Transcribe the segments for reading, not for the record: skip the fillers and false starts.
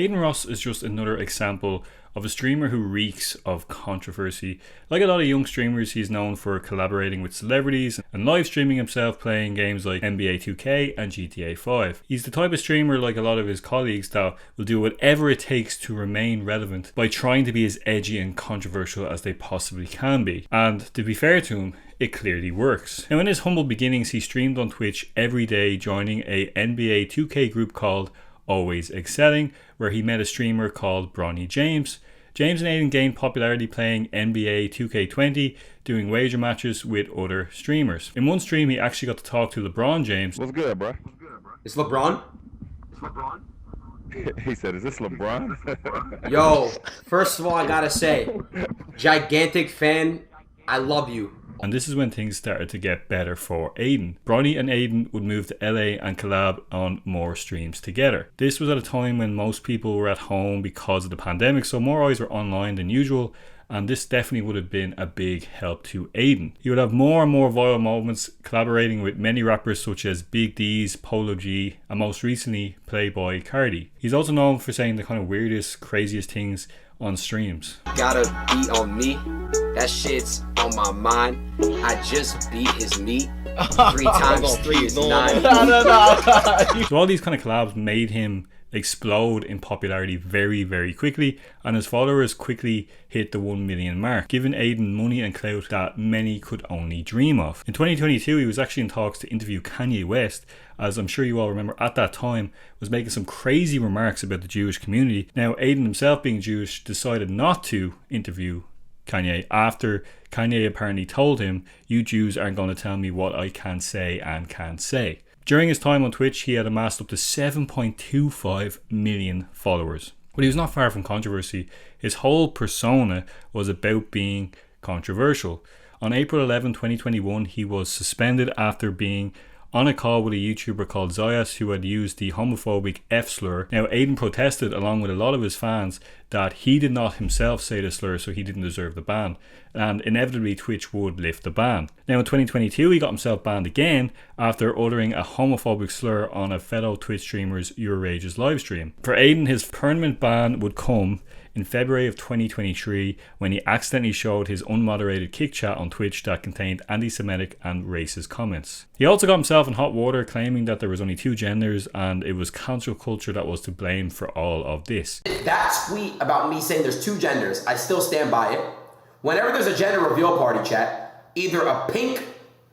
Adin Ross is just another example of a streamer who reeks of controversy. Like a lot of young streamers, he's known for collaborating with celebrities and live streaming himself playing games like NBA 2K and GTA 5. He's the type of streamer, like a lot of his colleagues, that will do whatever it takes to remain relevant by trying to be as edgy and controversial as they possibly can be. And to be fair to him, it clearly works. Now, in his humble beginnings, he streamed on Twitch every day, joining a NBA 2K group called Always Excelling, where he met a streamer called Bronny James. James and Adin gained popularity playing NBA 2K20, doing wager matches with other streamers. In one stream, he actually got to talk to LeBron James. What's good, bro? It's LeBron? He said, is this LeBron? Yo, first of all, I gotta say, gigantic fan, I love you. And this is when things started to get better for Adin. Bronny and Adin would move to LA and collab on more streams together. This was at a time when most people were at home because of the pandemic, so more eyes were online than usual, and this definitely would have been a big help to Adin. He would have more and more viral moments, collaborating with many rappers such as Big D's, Polo G, and most recently Playboy Cardi. He's also known for saying the kind of weirdest, craziest things on streams. Gotta be on me, that shit's on my mind. I just beat his meat 3 times 3 is 9. So all these kind of collabs made him explode in popularity very, very quickly, and his followers quickly hit the 1 million mark, giving Adin money and clout that many could only dream of. In 2022, he was actually in talks to interview Kanye West, as I'm sure you all remember at that time was making some crazy remarks about the Jewish community. Now, Adin himself, being Jewish, decided not to interview Kanye after Kanye apparently told him, "You Jews aren't going to tell me what I can say and can't say." During his time on Twitch, he had amassed up to 7.25 million followers. But he was not far from controversy. His whole persona was about being controversial. On April 11, 2021, he was suspended after being on a call with a YouTuber called Zayas who had used the homophobic F slur. Now, Adin protested along with a lot of his fans that he did not himself say the slur, so he didn't deserve the ban. And inevitably, Twitch would lift the ban. Now, in 2022, he got himself banned again after uttering a homophobic slur on a fellow Twitch streamer's Your Rage's livestream. For Adin, his permanent ban would come in February of 2023 when he accidentally showed his unmoderated kick chat on Twitch that contained anti-Semitic and racist comments. He also got himself in hot water, claiming that there was only 2 genders and it was cancel culture that was to blame for all of this. That tweet about me saying there's 2 genders, I still stand by it. Whenever there's a gender reveal party, chat, either a pink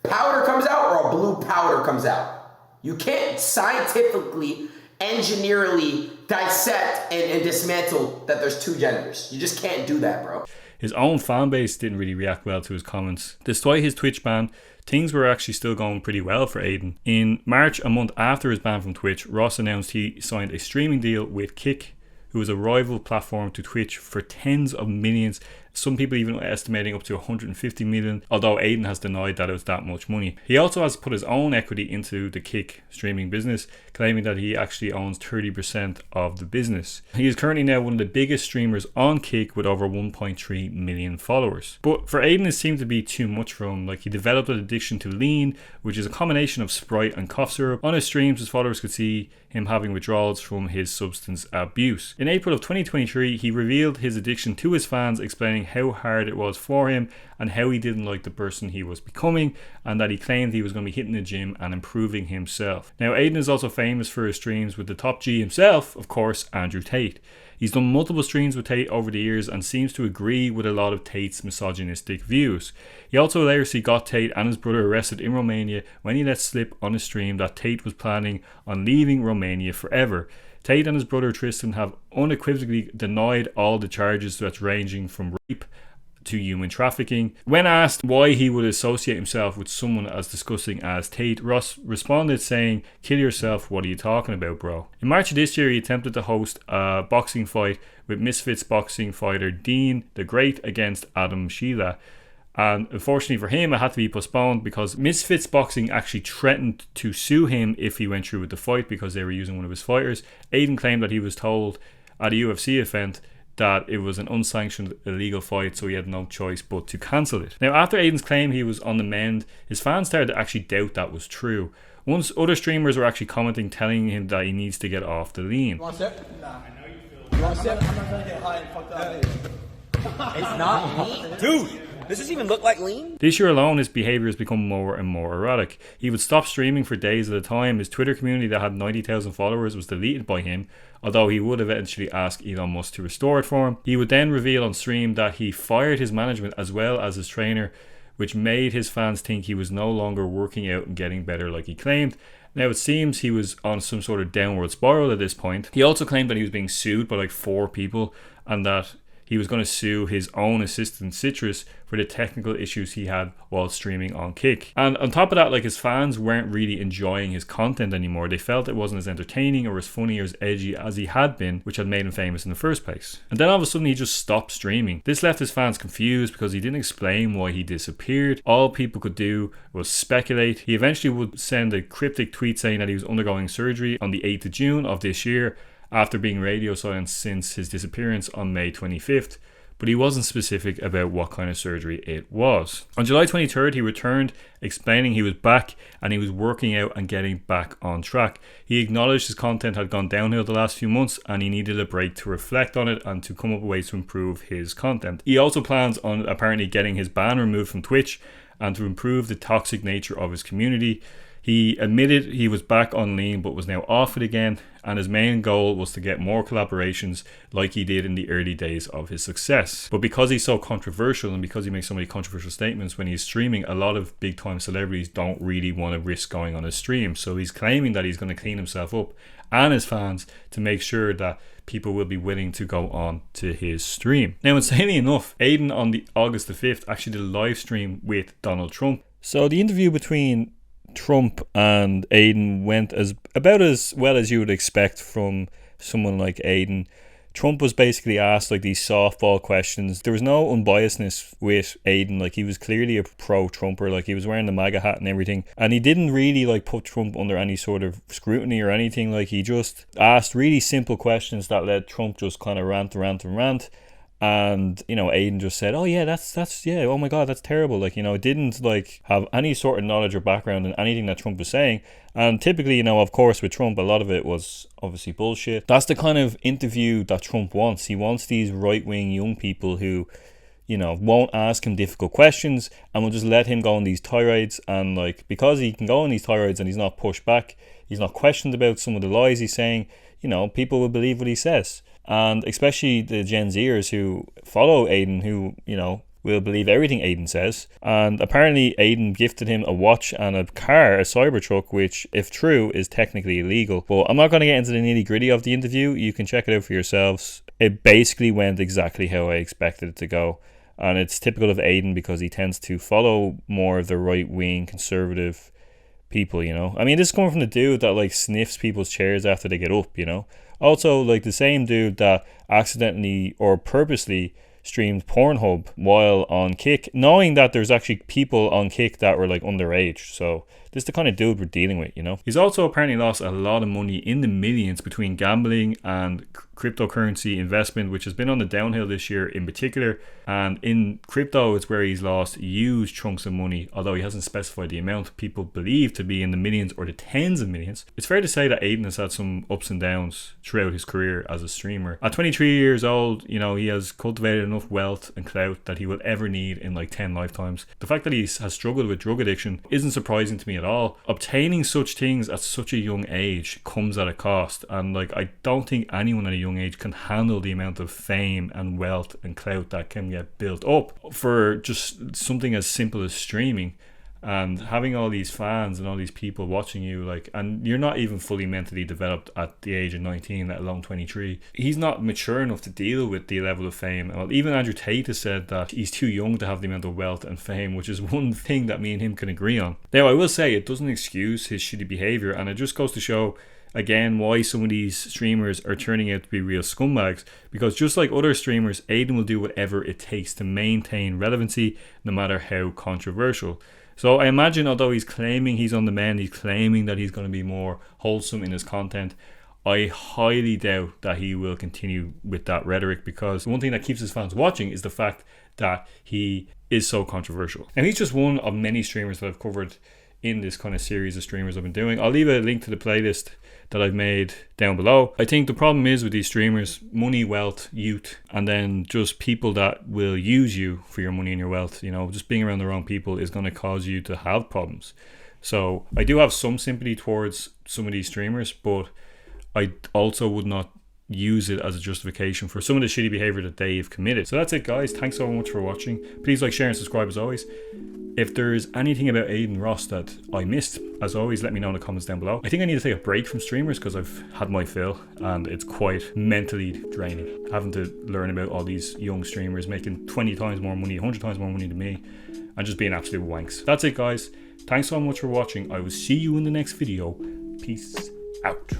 powder comes out or a blue powder comes out. You can't scientifically, engineerily dissect and dismantle that there's 2 genders. You just can't do that, bro. His own fan base didn't really react well to his comments. Despite his Twitch ban, things were actually still going pretty well for Adin. In March, a month after his ban from Twitch, Ross announced he signed a streaming deal with Kick, who is a rival platform to Twitch, for tens of millions. Some people even estimating up to 150 million, although Adin has denied that it was that much money. He also has put his own equity into the Kick streaming business, claiming that he actually owns 30% of the business. He is currently now one of the biggest streamers on Kick with over 1.3 million followers. But for Adin, it seemed to be too much for him. Like, he developed an addiction to lean, which is a combination of Sprite and cough syrup. On his streams, his followers could see him having withdrawals from his substance abuse. In April of 2023, he revealed his addiction to his fans, explaining how hard it was for him and how he didn't like the person he was becoming, and that he claimed he was going to be hitting the gym and improving himself. Now, Adin is also famous for his streams with the top G himself, of course, Andrew Tate. He's done multiple streams with Tate over the years and seems to agree with a lot of Tate's misogynistic views. He also hilariously got Tate and his brother arrested in Romania when he let slip on his stream that Tate was planning on leaving Romania forever. Tate and his brother Tristan have unequivocally denied all the charges, that's ranging from rape to human trafficking. When asked why he would associate himself with someone as disgusting as Tate, Ross responded saying, "Kill yourself, what are you talking about, bro?" In March of this year, he attempted to host a boxing fight with Misfits boxing fighter Dean the Great against Adam Sheila. And unfortunately for him, it had to be postponed because Misfits Boxing actually threatened to sue him if he went through with the fight because they were using one of his fighters. Adin claimed that he was told at a UFC event that it was an unsanctioned illegal fight, so he had no choice but to cancel it. Now, after Adin's claim he was on the mend, his fans started to actually doubt that was true. Once other streamers were actually commenting, telling him that he needs to get off the lean. Want a sip? Nah. I know you feel It's not lean. Dude, does this even look like lean? This year alone, his behaviour has become more and more erratic. He would stop streaming for days at a time. His Twitter community that had 90,000 followers was deleted by him, although he would eventually ask Elon Musk to restore it for him. He would then reveal on stream that he fired his management as well as his trainer, which made his fans think he was no longer working out and getting better like he claimed. Now it seems he was on some sort of downward spiral at this point. He also claimed that he was being sued by like 4 people and that he was going to sue his own assistant Citrus for the technical issues he had while streaming on Kick. And on top of that, like, his fans weren't really enjoying his content anymore. They felt it wasn't as entertaining or as funny or as edgy as he had been, which had made him famous in the first place. And then all of a sudden he just stopped streaming. This left his fans confused because he didn't explain why he disappeared. All people could do was speculate. He eventually would send a cryptic tweet saying that he was undergoing surgery on the 8th of June of this year, after being radio silent since his disappearance on May 25th, but he wasn't specific about what kind of surgery it was. On July 23rd, he returned, explaining he was back and he was working out and getting back on track. He acknowledged his content had gone downhill the last few months and he needed a break to reflect on it and to come up with ways to improve his content. He also plans on apparently getting his ban removed from Twitch and to improve the toxic nature of his community. He admitted he was back on lean but was now off it again, and his main goal was to get more collaborations like he did in the early days of his success. But because he's so controversial and because he makes so many controversial statements when he's streaming, a lot of big time celebrities don't really want to risk going on his stream. So he's claiming that he's going to clean himself up and his fans to make sure that people will be willing to go on to his stream. Now, insanely enough, Adin on the August the 5th actually did a live stream with Donald Trump. So the interview between Trump and Adin went about as well as you would expect from someone like Adin. Trump was basically asked like these softball questions. There was no unbiasedness with Adin. Like, he was clearly a pro-Trumper. Like, he was wearing the MAGA hat and everything, and he didn't really like put Trump under any sort of scrutiny or anything. Like, he just asked really simple questions that let Trump just kind of rant. And, you know, Adin just said, oh yeah, that's yeah, oh my god, that's terrible. Like, you know, it didn't like have any sort of knowledge or background in anything that Trump was saying. And typically, you know, of course with Trump, a lot of it was obviously bullshit. That's the kind of interview that Trump wants. He wants these right-wing young people who, you know, won't ask him difficult questions and will just let him go on these tirades. And like, because he can go on these tirades and he's not pushed back, he's not questioned about some of the lies he's saying, you know, people will believe what he says. And especially the Gen Zers who follow Adin, who, you know, will believe everything Adin says. And apparently Adin gifted him a watch and a car, a Cybertruck, which, if true, is technically illegal. But I'm not going to get into the nitty gritty of the interview. You can check it out for yourselves. It basically went exactly how I expected it to go. And it's typical of Adin because he tends to follow more of the right-wing conservative people, you know. I mean, this is coming from the dude that like sniffs people's chairs after they get up, you know. Also, like the same dude that accidentally or purposely streamed Pornhub while on Kick, knowing that there's actually people on Kick that were like underage. So this is the kind of dude we're dealing with, you know. He's also apparently lost a lot of money in the millions between gambling and cryptocurrency investment, which has been on the downhill this year in particular. And in crypto, it's where he's lost huge chunks of money, although he hasn't specified the amount. People believe to be in the millions or the tens of millions. It's fair to say that Adin has had some ups and downs throughout his career as a streamer. At 23 years old, you know, he has cultivated enough wealth and clout that he will ever need in like 10 lifetimes. The fact that he has struggled with drug addiction isn't surprising to me at all. Obtaining such things at such a young age comes at a cost, and like, I don't think anyone at a young age can handle the amount of fame and wealth and clout that can get built up for just something as simple as streaming and having all these fans and all these people watching you, like, and you're not even fully mentally developed at the age of 19, let alone 23. He's not mature enough to deal with the level of fame. Well, even Andrew Tate has said that he's too young to have the amount of wealth and fame, which is one thing that me and him can agree on. Now, I will say it doesn't excuse his shitty behavior, and it just goes to show again why some of these streamers are turning out to be real scumbags, because just like other streamers, Adin will do whatever it takes to maintain relevancy, no matter how controversial. So I imagine, although he's claiming he's on the mend, he's claiming that he's going to be more wholesome in his content, I highly doubt that he will continue with that rhetoric, because one thing that keeps his fans watching is the fact that he is so controversial. And he's just one of many streamers that I've covered in this kind of series of streamers I've been doing. I'll leave a link to the playlist that I've made down below. I think the problem is with these streamers, money, wealth, youth, and then just people that will use you for your money and your wealth. You know, just being around the wrong people is going to cause you to have problems. So I do have some sympathy towards some of these streamers, but I also would not use it as a justification for some of the shitty behavior that they've committed. So that's it, guys. Thanks so much for watching. Please like, share, and subscribe as always. If there's anything about Adin Ross that I missed, as always, let me know in the comments down below. I think I need to take a break from streamers because I've had my fill and it's quite mentally draining having to learn about all these young streamers making 20 times more money, 100 times more money than me, and just being absolute wanks. That's it, guys. Thanks so much for watching. I will see you in the next video. Peace out.